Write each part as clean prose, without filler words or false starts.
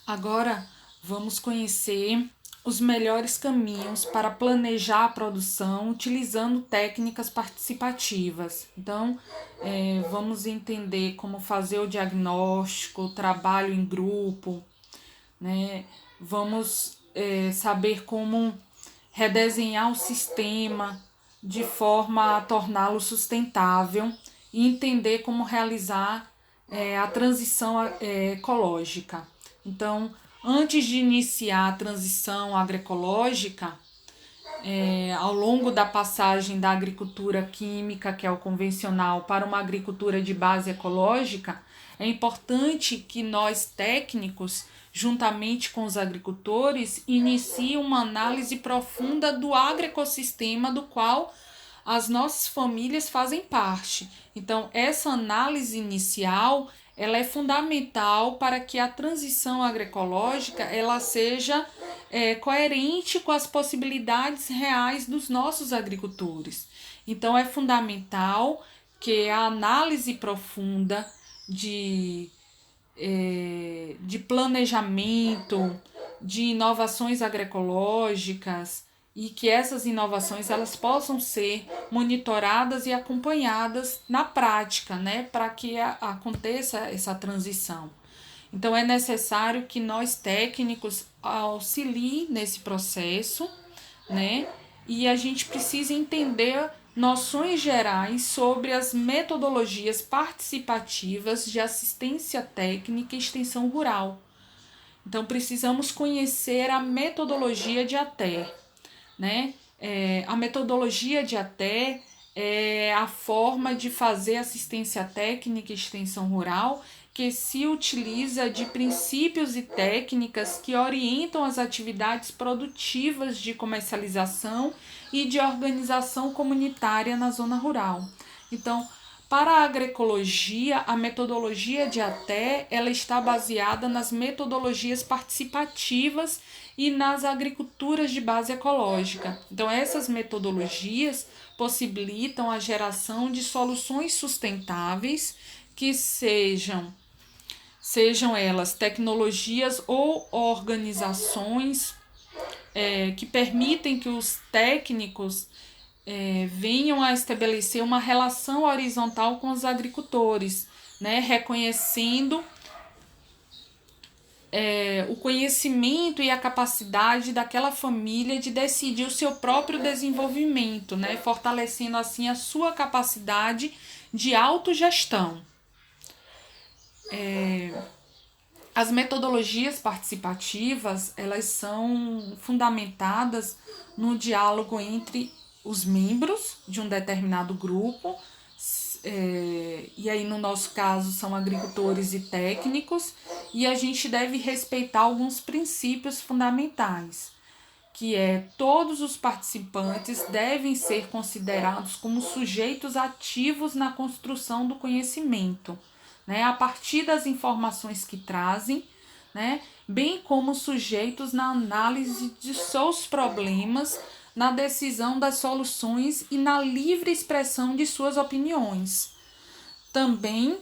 Agora vamos conhecer os melhores caminhos para planejar a produção utilizando técnicas participativas. Então, vamos entender como fazer o diagnóstico, o trabalho em grupo, né? Vamos saber como redesenhar o sistema de forma a torná-lo sustentável e entender como realizar a transição ecológica. Então, antes de iniciar a transição agroecológica, ao longo da passagem da agricultura química, que é o convencional, para uma agricultura de base ecológica, é importante que nós técnicos, juntamente com os agricultores, iniciem uma análise profunda do agroecossistema do qual as nossas famílias fazem parte. Então, essa análise inicial ela é fundamental para que a transição agroecológica ela seja coerente com as possibilidades reais dos nossos agricultores. Então, é fundamental que a análise profunda de planejamento, de inovações agroecológicas, e que essas inovações elas possam ser monitoradas e acompanhadas na prática, né, para que aconteça essa transição. Então é necessário que nós técnicos auxiliem nesse processo, né, e a gente precisa entender noções gerais sobre as metodologias participativas de assistência técnica e extensão rural. Então precisamos conhecer a metodologia de ATE, né? A metodologia de ATE é a forma de fazer assistência técnica e extensão rural que se utiliza de princípios e técnicas que orientam as atividades produtivas de comercialização e de organização comunitária na zona rural. Então, para a agroecologia, a metodologia de ATE ela está baseada nas metodologias participativas e nas agriculturas de base ecológica. Então, essas metodologias possibilitam a geração de soluções sustentáveis que sejam elas tecnologias ou organizações que permitem que os técnicos venham a estabelecer uma relação horizontal com os agricultores, né, reconhecendo o conhecimento e a capacidade daquela família de decidir o seu próprio desenvolvimento, né, fortalecendo assim a sua capacidade de autogestão. As metodologias participativas elas são fundamentadas no diálogo entre os membros de um determinado grupo, e aí no nosso caso são agricultores e técnicos, e a gente deve respeitar alguns princípios fundamentais, que todos os participantes devem ser considerados como sujeitos ativos na construção do conhecimento, né, a partir das informações que trazem, né, bem como sujeitos na análise de seus problemas, na decisão das soluções e na livre expressão de suas opiniões. Também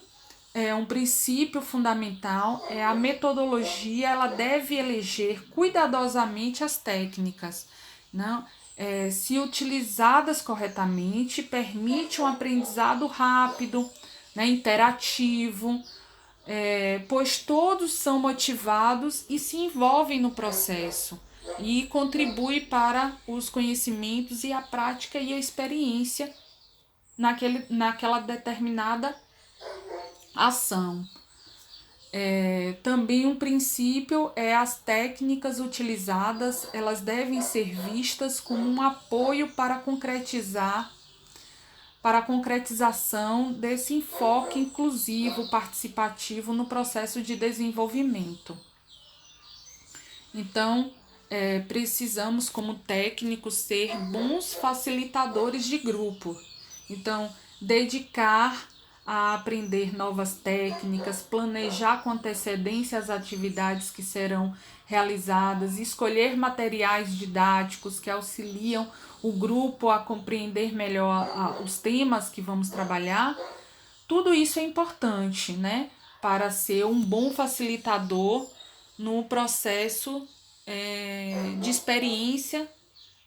um princípio fundamental a metodologia ela deve eleger cuidadosamente as técnicas, não? Se utilizadas corretamente, permite um aprendizado rápido, né, interativo, pois todos são motivados e se envolvem no processo e contribui para os conhecimentos e a prática e a experiência naquela determinada ação. Também um princípio as técnicas utilizadas elas devem ser vistas como um apoio para a concretização desse enfoque inclusivo, participativo no processo de desenvolvimento. Então, precisamos, como técnicos, ser bons facilitadores de grupo. Então, dedicar a aprender novas técnicas, planejar com antecedência as atividades que serão realizadas, escolher materiais didáticos que auxiliam o grupo a compreender melhor os temas que vamos trabalhar. Tudo isso é importante, né, para ser um bom facilitador no processo de experiência,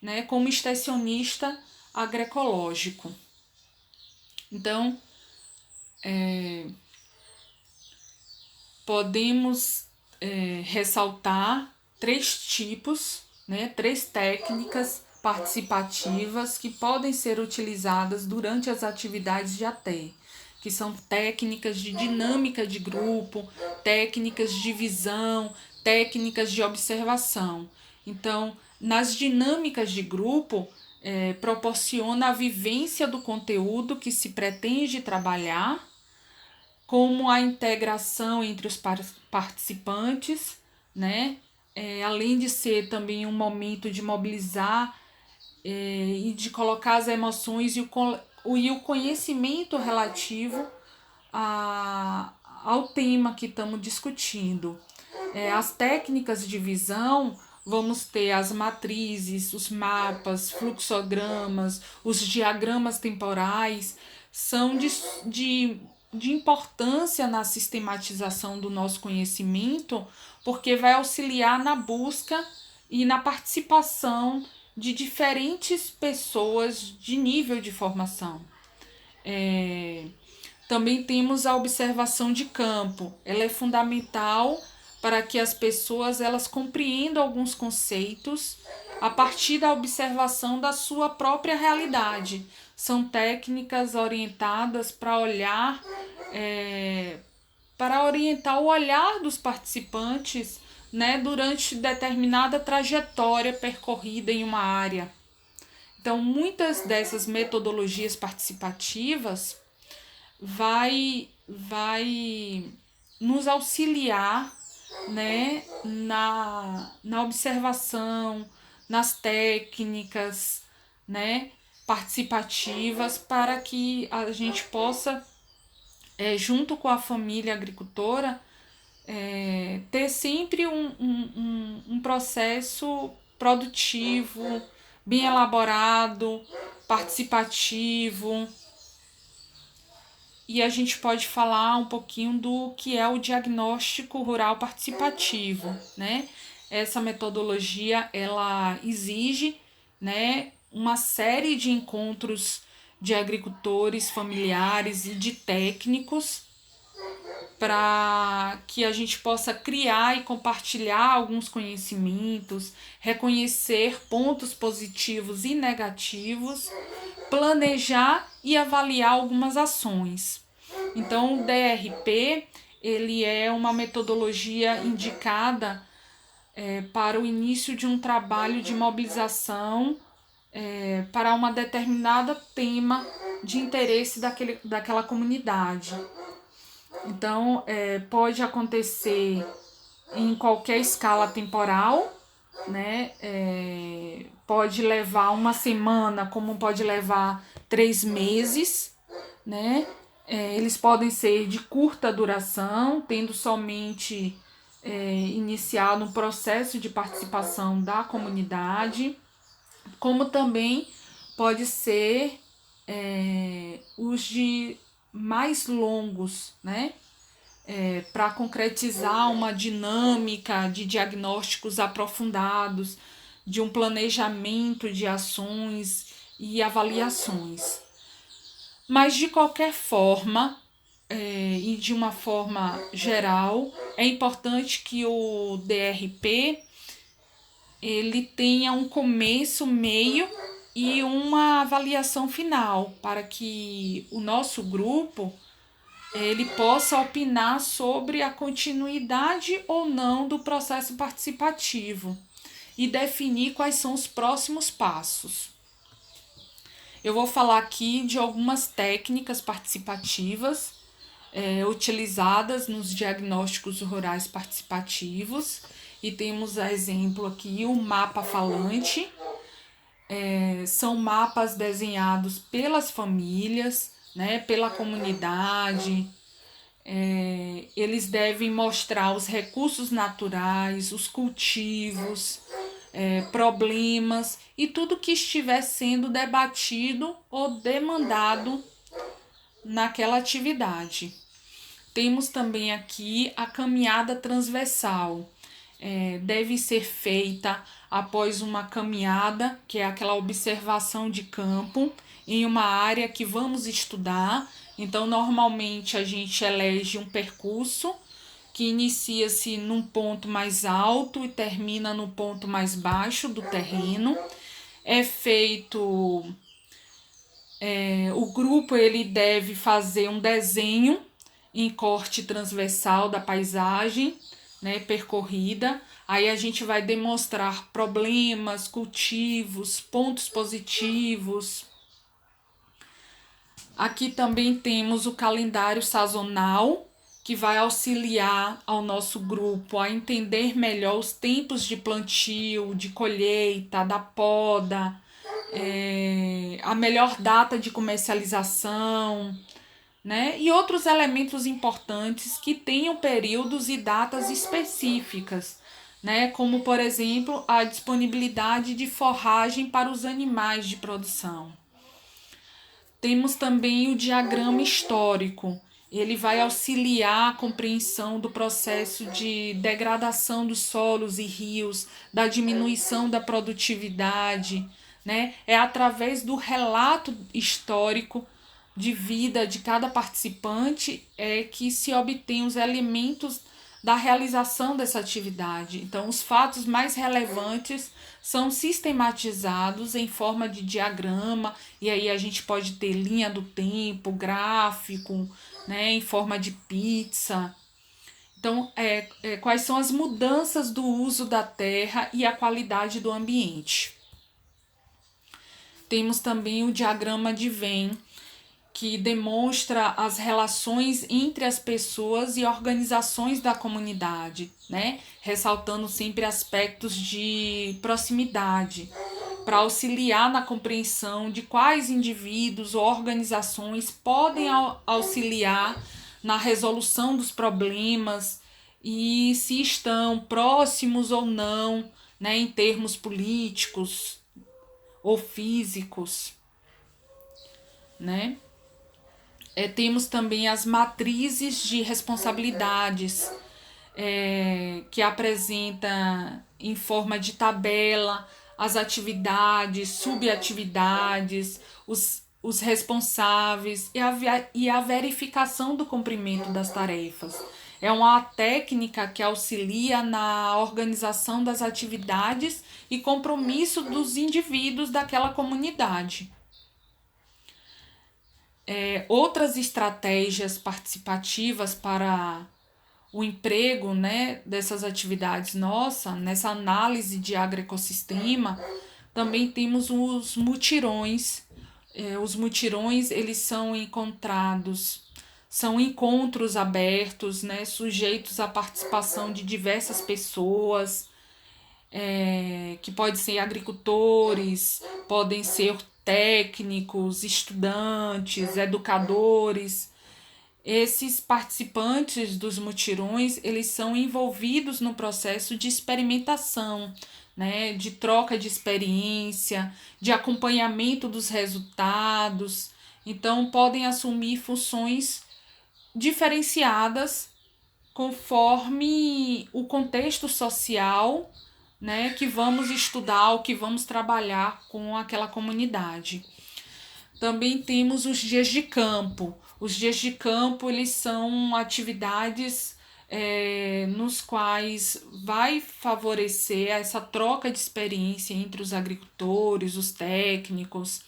né, como extensionista agroecológico. Então, podemos ressaltar 3 tipos, né, 3 técnicas participativas que podem ser utilizadas durante as atividades de ATE, que são técnicas de dinâmica de grupo, técnicas de visão, técnicas de observação. Então, nas dinâmicas de grupo, proporciona a vivência do conteúdo que se pretende trabalhar, como a integração entre os participantes, né? Além de ser também um momento de mobilizar e de colocar as emoções e o conhecimento relativo ao tema que estamos discutindo. As técnicas de visão, vamos ter as matrizes, os mapas, fluxogramas, os diagramas temporais, são de importância na sistematização do nosso conhecimento, porque vai auxiliar na busca e na participação de diferentes pessoas de nível de formação. Também temos a observação de campo. Ela é fundamental para que as pessoas elas compreendam alguns conceitos a partir da observação da sua própria realidade. São técnicas orientadas para para orientar o olhar dos participantes, né, durante determinada trajetória percorrida em uma área. Então, muitas dessas metodologias participativas vai nos auxiliar, né, na observação, nas técnicas, né, participativas, para que a gente possa, junto com a família agricultora, ter sempre um processo produtivo, bem elaborado, participativo. E a gente pode falar um pouquinho do que é o diagnóstico rural participativo, né? Essa metodologia, ela exige, né, uma série de encontros de agricultores, familiares e de técnicos para que a gente possa criar e compartilhar alguns conhecimentos, reconhecer pontos positivos e negativos, planejar e avaliar algumas ações. Então, o DRP ele é uma metodologia indicada para o início de um trabalho de mobilização para uma determinada tema de interesse daquela comunidade. Então, pode acontecer em qualquer escala temporal, né? Pode levar uma semana, como pode levar 3 meses, né? Eles podem ser de curta duração, tendo somente iniciado um processo de participação da comunidade, como também pode ser os de mais longos, né? Para concretizar uma dinâmica de diagnósticos aprofundados, de um planejamento de ações e avaliações. Mas, de qualquer forma, e de uma forma geral, é importante que o DRP ele tenha um começo, meio e uma avaliação final, para que o nosso grupo ele possa opinar sobre a continuidade ou não do processo participativo e definir quais são os próximos passos. Eu vou falar aqui de algumas técnicas participativas utilizadas nos diagnósticos rurais participativos, e temos a exemplo aqui o mapa falante. São mapas desenhados pelas famílias, né, pela comunidade. Eles devem mostrar os recursos naturais, os cultivos, problemas e tudo que estiver sendo debatido ou demandado naquela atividade. Temos também aqui a caminhada transversal. deve ser feita após uma caminhada, que é aquela observação de campo, em uma área que vamos estudar. Então, normalmente a gente elege um percurso que inicia-se num ponto mais alto e termina no ponto mais baixo do terreno. É feito, o grupo ele deve fazer um desenho em corte transversal da paisagem, né, percorrida. Aí a gente vai demonstrar problemas, cultivos, pontos positivos. Aqui também temos o calendário sazonal, que vai auxiliar ao nosso grupo a entender melhor os tempos de plantio, de colheita, da poda, a melhor data de comercialização, né? E outros elementos importantes que tenham períodos e datas específicas, né? Como, por exemplo, a disponibilidade de forragem para os animais de produção. Temos também o diagrama histórico. Ele vai auxiliar a compreensão do processo de degradação dos solos e rios, da diminuição da produtividade, né? É através do relato histórico de vida de cada participante que se obtém os elementos da realização dessa atividade. Então, os fatos mais relevantes são sistematizados em forma de diagrama, e aí a gente pode ter linha do tempo, gráfico, né, em forma de pizza. Então, quais são as mudanças do uso da terra e a qualidade do ambiente. Temos também o diagrama de Venn, que demonstra as relações entre as pessoas e organizações da comunidade, né? Ressaltando sempre aspectos de proximidade, para auxiliar na compreensão de quais indivíduos ou organizações podem auxiliar na resolução dos problemas e se estão próximos ou não, né, em termos políticos ou físicos, né? Temos também as matrizes de responsabilidades, que apresenta em forma de tabela as atividades, subatividades, os responsáveis e a verificação do cumprimento das tarefas. É uma técnica que auxilia na organização das atividades e compromisso dos indivíduos daquela comunidade. Outras estratégias participativas para o emprego, né, dessas atividades nessa análise de agroecossistema, também temos os mutirões. Os mutirões, eles são são encontros abertos, né, sujeitos à participação de diversas pessoas, que podem ser agricultores, podem ser técnicos, estudantes, educadores. Esses participantes dos mutirões, eles são envolvidos no processo de experimentação, né, de troca de experiência, de acompanhamento dos resultados. Então, podem assumir funções diferenciadas conforme o contexto social, né, que vamos estudar, ou que vamos trabalhar com aquela comunidade. Também temos os dias de campo. Os dias de campo, eles são atividades nos quais vai favorecer essa troca de experiência entre os agricultores, os técnicos.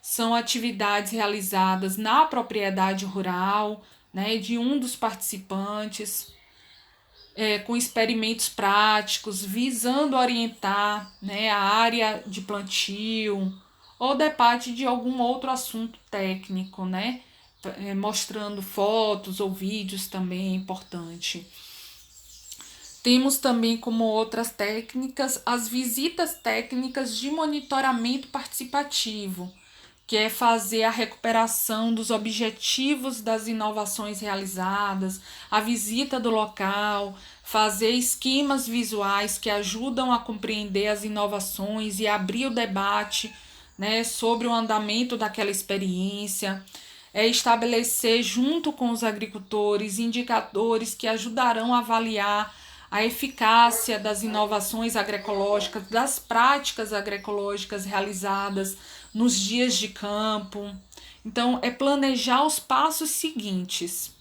São atividades realizadas na propriedade rural, né, de um dos participantes, com experimentos práticos, visando orientar, né, a área de plantio ou debate de algum outro assunto técnico, né, mostrando fotos ou vídeos também é importante. Temos também como outras técnicas as visitas técnicas de monitoramento participativo, que é fazer a recuperação dos objetivos das inovações realizadas, a visita do local, fazer esquemas visuais que ajudam a compreender as inovações e abrir o debate, né, sobre o andamento daquela experiência, estabelecer junto com os agricultores indicadores que ajudarão a avaliar a eficácia das inovações agroecológicas, das práticas agroecológicas realizadas nos dias de campo. Então, é planejar os passos seguintes.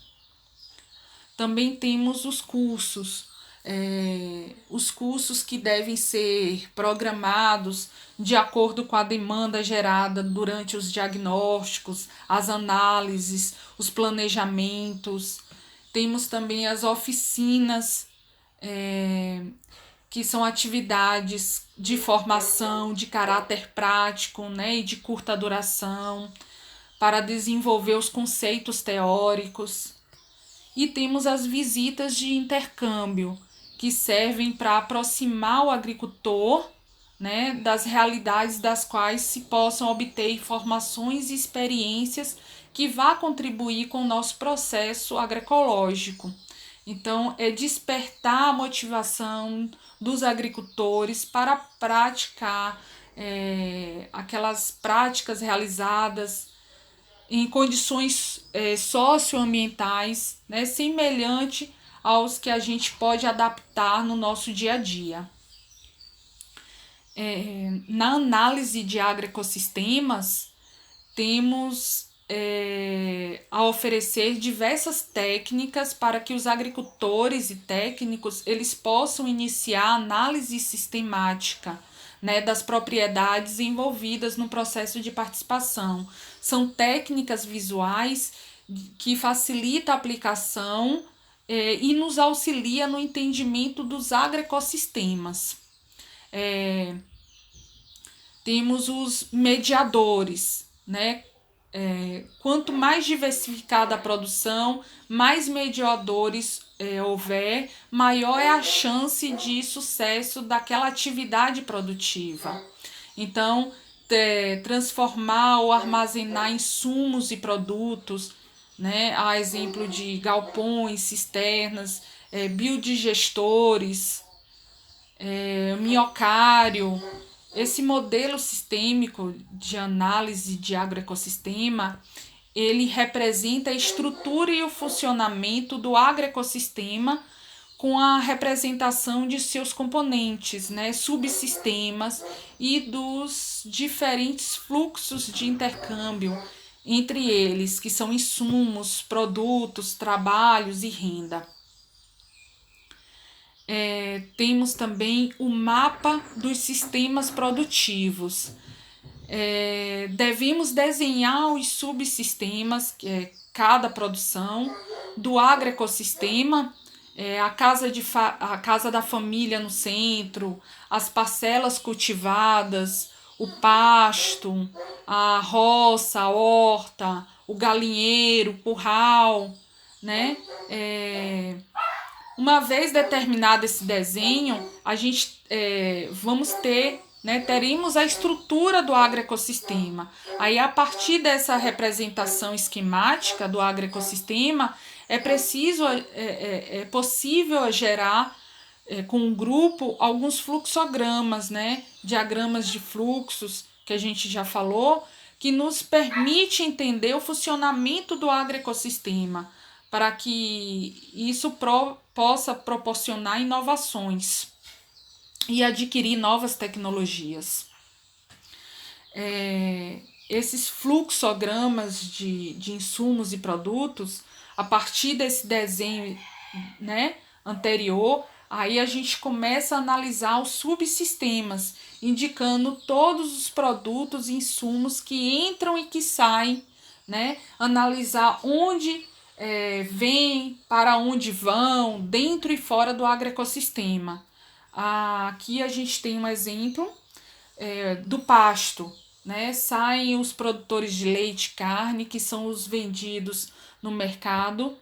Também temos os cursos que devem ser programados de acordo com a demanda gerada durante os diagnósticos, as análises, os planejamentos. Temos também as oficinas, que são atividades de formação de caráter prático, né, e de curta duração, para desenvolver os conceitos teóricos. E temos as visitas de intercâmbio, que servem para aproximar o agricultor, né, das realidades das quais se possam obter informações e experiências que vá contribuir com o nosso processo agroecológico. Então, é despertar a motivação dos agricultores para praticar aquelas práticas realizadas em condições socioambientais, né, semelhante aos que a gente pode adaptar no nosso dia a dia. Na análise de agroecossistemas, temos a oferecer diversas técnicas para que os agricultores e técnicos eles possam iniciar a análise sistemática, né, das propriedades envolvidas no processo de participação. São técnicas visuais que facilitam a aplicação e nos auxilia no entendimento dos agroecossistemas. Temos os mediadores, né? Quanto mais diversificada a produção, mais mediadores houver, maior é a chance de sucesso daquela atividade produtiva. Então, transformar ou armazenar insumos e produtos, né, a exemplo de galpões, cisternas, biodigestores, minhocário. Esse modelo sistêmico de análise de agroecossistema, ele representa a estrutura e o funcionamento do agroecossistema com a representação de seus componentes, né, subsistemas e dos diferentes fluxos de intercâmbio entre eles, que são insumos, produtos, trabalhos e renda. Temos também o mapa dos sistemas produtivos. Devemos desenhar os subsistemas, cada produção, do agroecossistema, a casa da família no centro, as parcelas cultivadas, o pasto, a roça, a horta, o galinheiro, o curral, né? Uma vez determinado esse desenho, a gente vamos ter, né, teremos a estrutura do agroecossistema. Aí, a partir dessa representação esquemática do agroecossistema, é possível gerar com um grupo alguns fluxogramas, né, diagramas de fluxos, que a gente já falou, que nos permite entender o funcionamento do agroecossistema, para que isso possa proporcionar inovações e adquirir novas tecnologias. Esses fluxogramas de insumos e produtos, a partir desse desenho, né, anterior, aí a gente começa a analisar os subsistemas, indicando todos os produtos e insumos que entram e que saem, né, analisar onde vêm, para onde vão, dentro e fora do agroecossistema. Aqui a gente tem um exemplo do pasto, né? Saem os produtores de leite e carne, que são os vendidos no mercado,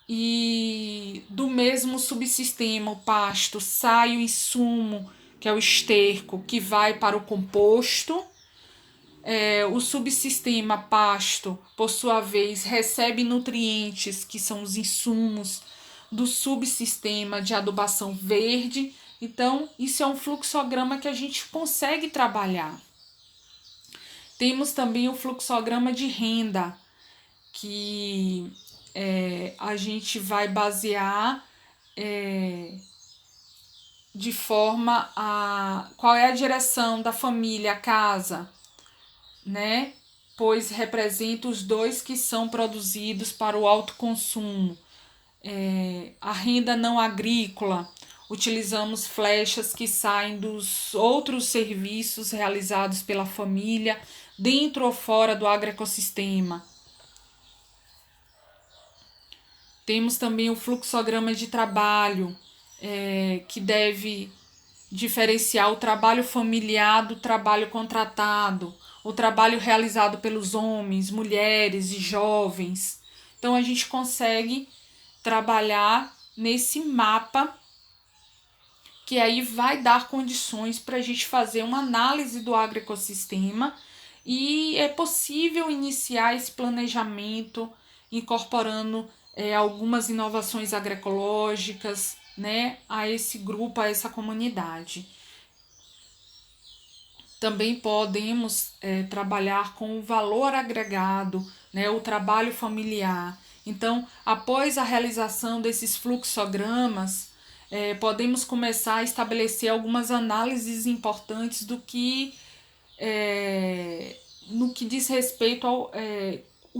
e do mesmo subsistema, o pasto, sai o insumo, que é o esterco, que vai para o composto. O subsistema pasto, por sua vez, recebe nutrientes, que são os insumos do subsistema de adubação verde. Então, isso é um fluxograma que a gente consegue trabalhar. Temos também o fluxograma de renda, que a gente vai basear de forma a... Qual é a direção da família, a casa, né? Pois representa os dois que são produzidos para o autoconsumo. A renda não agrícola, utilizamos flechas que saem dos outros serviços realizados pela família, dentro ou fora do agroecossistema. Temos também o fluxograma de trabalho, que deve diferenciar o trabalho familiar do trabalho contratado, o trabalho realizado pelos homens, mulheres e jovens. Então a gente consegue trabalhar nesse mapa que aí vai dar condições para a gente fazer uma análise do agroecossistema e é possível iniciar esse planejamento incorporando algumas inovações agroecológicas, né, a esse grupo, a essa comunidade. Também podemos trabalhar com o valor agregado, né, o trabalho familiar. Então, após a realização desses fluxogramas, podemos começar a estabelecer algumas análises importantes do que no que diz respeito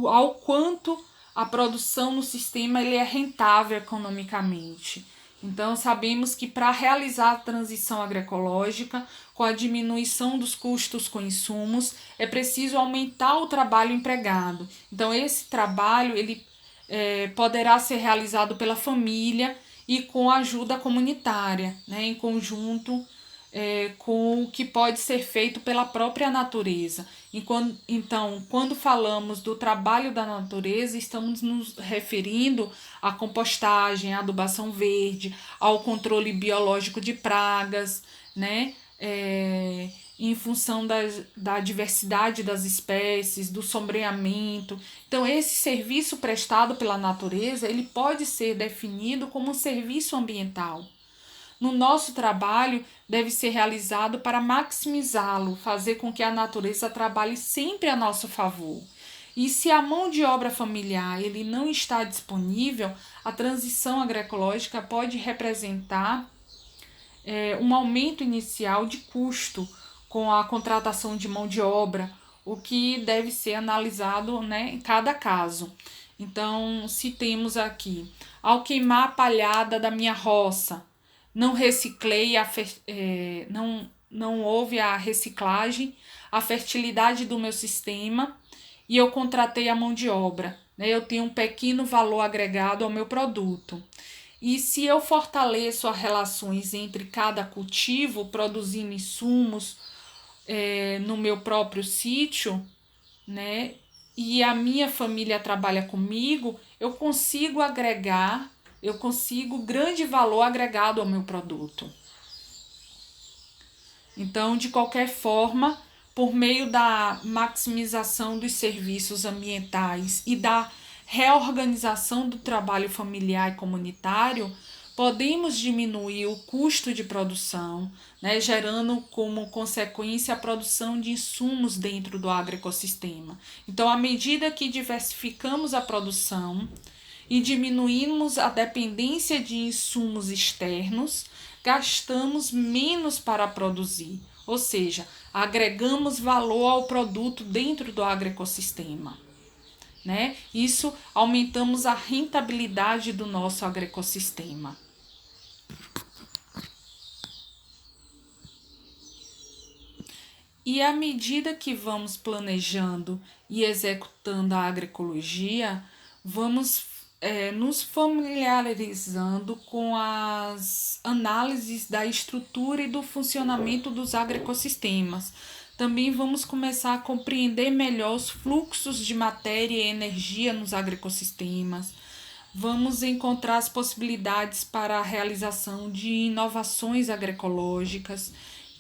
ao quanto a produção no sistema ele é rentável economicamente. Então, sabemos que para realizar a transição agroecológica, com a diminuição dos custos com insumos, é preciso aumentar o trabalho empregado. Então, esse trabalho ele poderá ser realizado pela família e com ajuda comunitária, né, em conjunto com o que pode ser feito pela própria natureza. Então, quando falamos do trabalho da natureza, estamos nos referindo à compostagem, à adubação verde, ao controle biológico de pragas, né? Em função da diversidade das espécies, do sombreamento. Então, esse serviço prestado pela natureza, ele pode ser definido como um serviço ambiental. No nosso trabalho, deve ser realizado para maximizá-lo, fazer com que a natureza trabalhe sempre a nosso favor. E se a mão de obra familiar ele não está disponível, a transição agroecológica pode representar um aumento inicial de custo com a contratação de mão de obra, o que deve ser analisado, né, em cada caso. Então, se temos aqui, ao queimar a palhada da minha roça, não reciclei, não houve a reciclagem, a fertilidade do meu sistema e eu contratei a mão de obra, né? Eu tenho um pequeno valor agregado ao meu produto. E se eu fortaleço as relações entre cada cultivo, produzindo insumos no meu próprio sítio, né? E a minha família trabalha comigo, eu consigo grande valor agregado ao meu produto. Então, de qualquer forma, por meio da maximização dos serviços ambientais e da reorganização do trabalho familiar e comunitário, podemos diminuir o custo de produção, né, gerando como consequência a produção de insumos dentro do agroecossistema. Então, à medida que diversificamos a produção e diminuímos a dependência de insumos externos, gastamos menos para produzir, ou seja, agregamos valor ao produto dentro do agroecossistema. Né? Isso aumentamos a rentabilidade do nosso agroecossistema. E à medida que vamos planejando e executando a agroecologia, vamos nos familiarizando com as análises da estrutura e do funcionamento dos agroecossistemas. Também vamos começar a compreender melhor os fluxos de matéria e energia nos agroecossistemas. Vamos encontrar as possibilidades para a realização de inovações agroecológicas,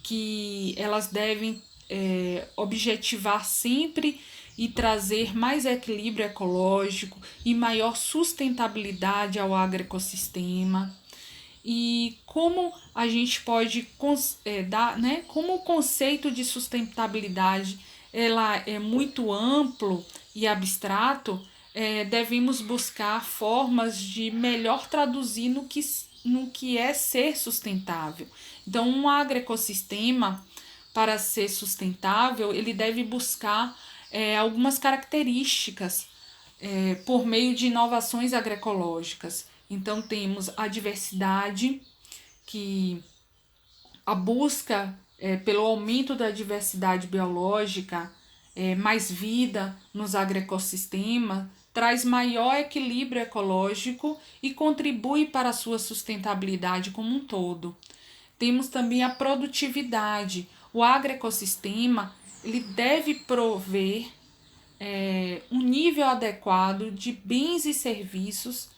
que elas devem objetivar sempre e trazer mais equilíbrio ecológico e maior sustentabilidade ao agroecossistema. E como a gente pode dar, né? Como o conceito de sustentabilidade ela é muito amplo e abstrato, devemos buscar formas de melhor traduzir no que é ser sustentável. Então, um agroecossistema, para ser sustentável, ele deve buscar algumas características por meio de inovações agroecológicas. Então, temos a diversidade, que a busca pelo aumento da diversidade biológica, mais vida nos agroecossistemas, traz maior equilíbrio ecológico e contribui para a sua sustentabilidade como um todo. Temos também a produtividade. O agroecossistema ele deve prover um nível adequado de bens e serviços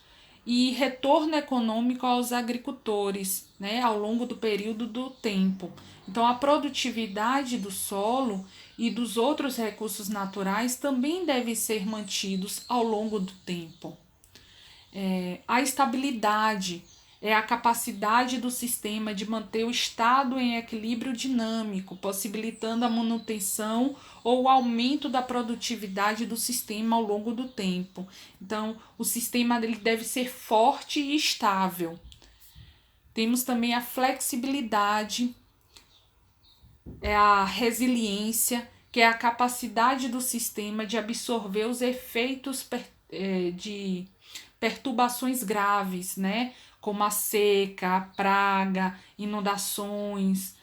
e retorno econômico aos agricultores, né, ao longo do período do tempo. Então, a produtividade do solo e dos outros recursos naturais também devem ser mantidos ao longo do tempo. A estabilidade é a capacidade do sistema de manter o estado em equilíbrio dinâmico, possibilitando a manutenção ou o aumento da produtividade do sistema ao longo do tempo. Então, o sistema ele deve ser forte e estável. Temos também a flexibilidade, a resiliência, que é a capacidade do sistema de absorver os efeitos de perturbações graves, né? Como a seca, a praga, inundações,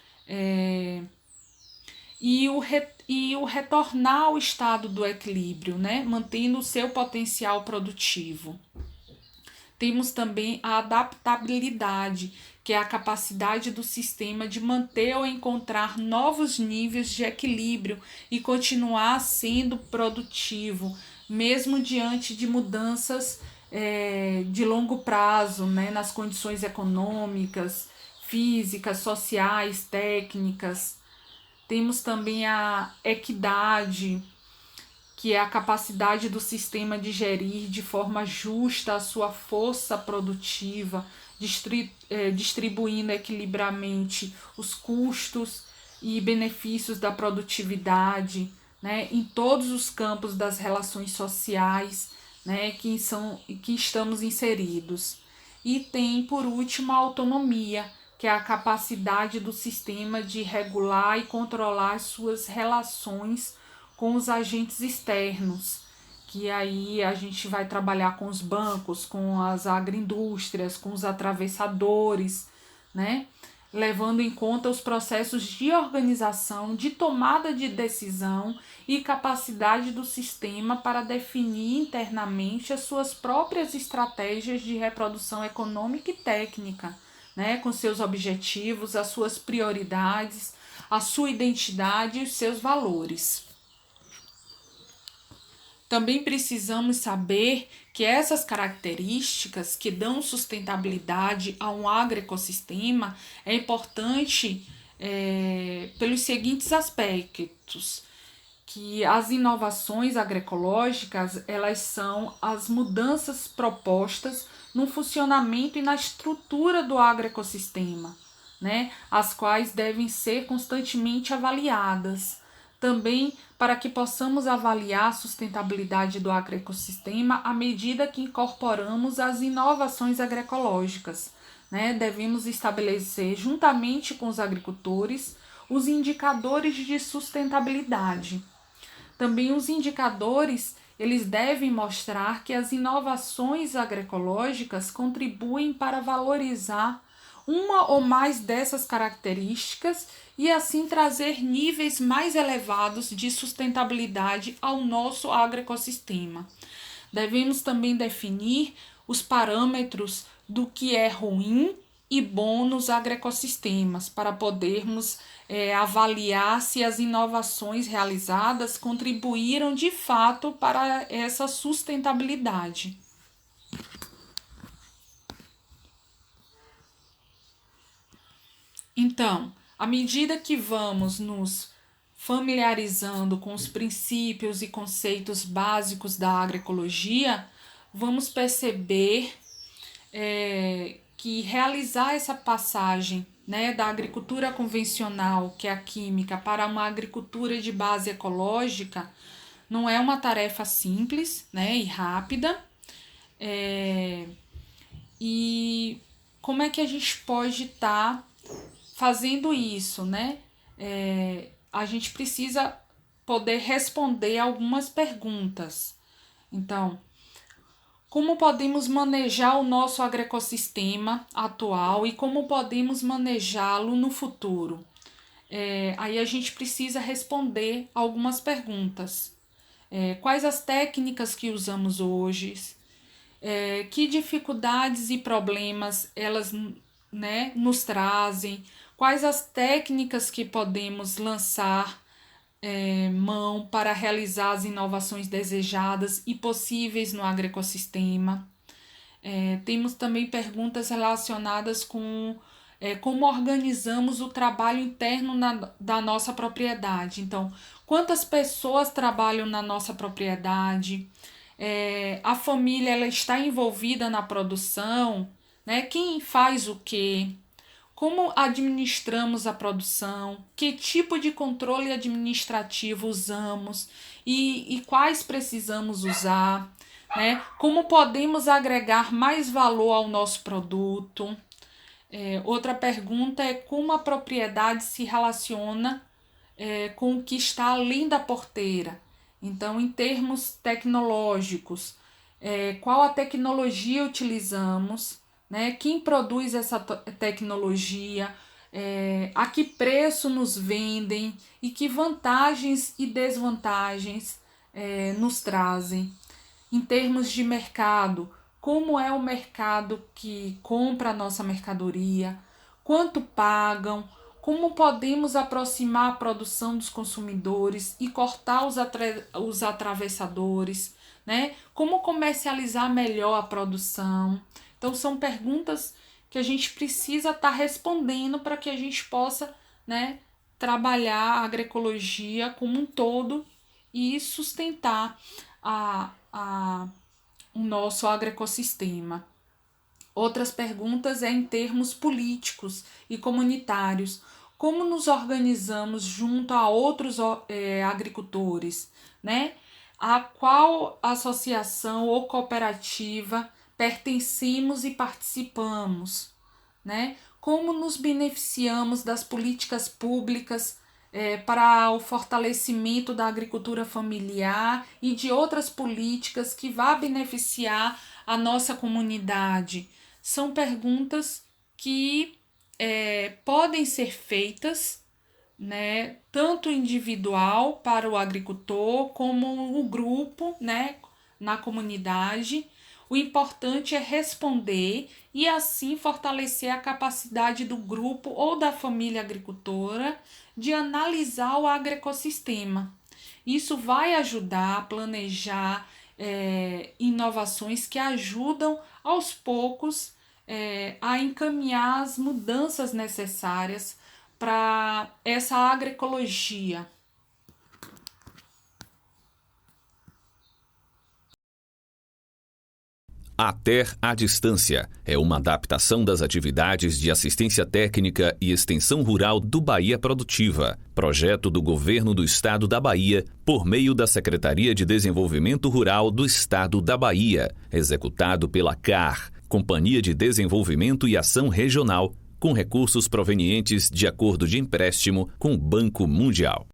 e o retornar ao estado do equilíbrio, né? Mantendo o seu potencial produtivo. Temos também a adaptabilidade, que é a capacidade do sistema de manter ou encontrar novos níveis de equilíbrio e continuar sendo produtivo, mesmo diante de mudanças de longo prazo, né, nas condições econômicas, físicas, sociais, técnicas. Temos também a equidade, que é a capacidade do sistema de gerir de forma justa a sua força produtiva, distribuindo equilibramente os custos e benefícios da produtividade, né, em todos os campos das relações sociais, né, que estamos inseridos. E tem, por último, a autonomia, que é a capacidade do sistema de regular e controlar as suas relações com os agentes externos, que aí a gente vai trabalhar com os bancos, com as agroindústrias, com os atravessadores, né? Levando em conta os processos de organização, de tomada de decisão e capacidade do sistema para definir internamente as suas próprias estratégias de reprodução econômica e técnica, né? Com seus objetivos, as suas prioridades, a sua identidade e os seus valores. Também precisamos saber que essas características que dão sustentabilidade a um agroecossistema é importante pelos seguintes aspectos, que as inovações agroecológicas elas são as mudanças propostas no funcionamento e na estrutura do agroecossistema, né, as quais devem ser constantemente avaliadas. Também para que possamos avaliar a sustentabilidade do agroecossistema à medida que incorporamos as inovações agroecológicas, né? Devemos estabelecer, juntamente com os agricultores, os indicadores de sustentabilidade. Também os indicadores eles devem mostrar que as inovações agroecológicas contribuem para valorizar uma ou mais dessas características e assim trazer níveis mais elevados de sustentabilidade ao nosso agroecossistema. Devemos também definir os parâmetros do que é ruim e bom nos agroecossistemas para podermos avaliar se as inovações realizadas contribuíram de fato para essa sustentabilidade. Então, à medida que vamos nos familiarizando com os princípios e conceitos básicos da agroecologia, vamos perceber que realizar essa passagem, né, da agricultura convencional, que é a química, para uma agricultura de base ecológica, não é uma tarefa simples, né, e rápida. E como é que a gente pode estar fazendo isso, né? A gente precisa poder responder algumas perguntas. Então, como podemos manejar o nosso agroecossistema atual e como podemos manejá-lo no futuro? Aí a gente precisa responder algumas perguntas. Quais as técnicas que usamos hoje? Que dificuldades e problemas elas, né, nos trazem? Quais as técnicas que podemos lançar mão para realizar as inovações desejadas e possíveis no agroecossistema? Temos também perguntas relacionadas com como organizamos o trabalho interno da nossa propriedade. Então, quantas pessoas trabalham na nossa propriedade? A família ela está envolvida na produção, né? Quem faz o quê? Como administramos a produção? Que tipo de controle administrativo usamos e quais precisamos usar? Né? Como podemos agregar mais valor ao nosso produto? Outra pergunta é como a propriedade se relaciona com o que está além da porteira. Então, em termos tecnológicos, qual a tecnologia utilizamos, né? Quem produz essa tecnologia, a que preço nos vendem e que vantagens e desvantagens nos trazem. Em termos de mercado, como é o mercado que compra a nossa mercadoria, quanto pagam, como podemos aproximar a produção dos consumidores e cortar os atravessadores, né? Como comercializar melhor a produção. Então, são perguntas que a gente precisa estar respondendo para que a gente possa, né, trabalhar a agroecologia como um todo e sustentar o nosso agroecossistema. Outras perguntas em termos políticos e comunitários. Como nos organizamos junto a outros agricultores, né? A qual associação ou cooperativa pertencemos e participamos, né? Como nos beneficiamos das políticas públicas para o fortalecimento da agricultura familiar e de outras políticas que vá beneficiar a nossa comunidade. São perguntas que podem ser feitas, né, tanto individual para o agricultor como o grupo, né, na comunidade. O importante é responder e assim fortalecer a capacidade do grupo ou da família agricultora de analisar o agroecossistema. Isso vai ajudar a planejar inovações que ajudam aos poucos a encaminhar as mudanças necessárias para essa agroecologia. A TER à Distância é uma adaptação das atividades de assistência técnica e extensão rural do Bahia Produtiva, projeto do Governo do Estado da Bahia, por meio da Secretaria de Desenvolvimento Rural do Estado da Bahia, executado pela CAR, Companhia de Desenvolvimento e Ação Regional, com recursos provenientes de acordo de empréstimo com o Banco Mundial.